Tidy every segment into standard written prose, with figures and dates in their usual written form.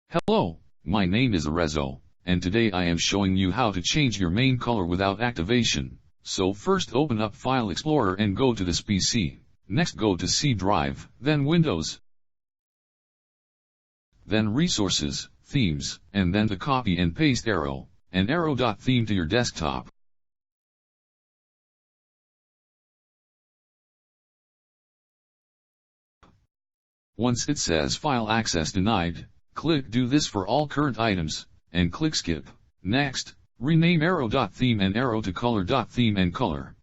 Hello, my name is Arrezo, and today I am showing you how to change your main color without activation. So first open up File Explorer and go to this PC. Next go to C Drive, then Windows, then Resources, Themes, and then the copy and paste arrow, and arrow.theme to your desktop. Once it says File Access Denied, click Do this for all current items, and click Skip. Next, rename arrow.theme and arrow to color.theme and color.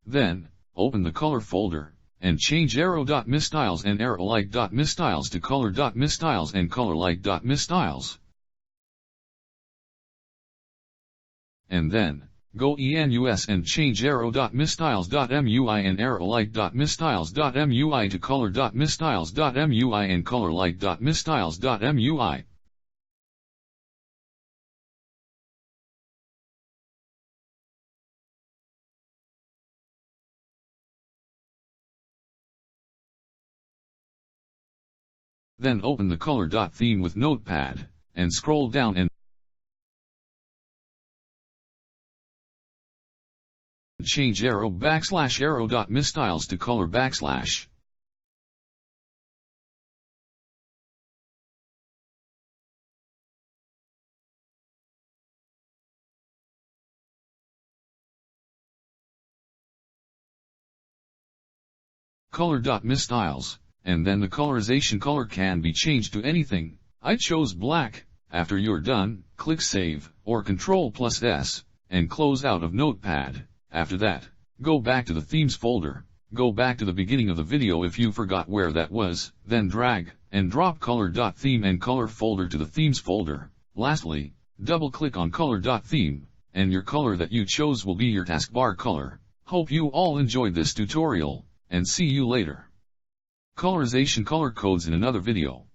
Then, open the color folder, and change arrow.misstyles and arrowlike.misstyles to color.misstyles and colorlike.misstyles. And then, go ENUS and change arrow.misstyles.mui and arrowlike.misstyles.mui to color.misstyles.mui and colorlike.misstyles.mui. Then open the color.theme with Notepad, and scroll down and change arrow.misstyles to color. Color.misstyles, and then the colorization color can be changed to anything. I chose black. After you're done, click Save, or Ctrl+S, and close out of Notepad. After that, go back to the Themes folder, go back to the beginning of the video if you forgot where that was, then drag and drop color.theme and color folder to the Themes folder. Lastly, double-click on color.theme, and your color that you chose will be your taskbar color. Hope you all enjoyed this tutorial, and see you later. Colorization color codes in another video.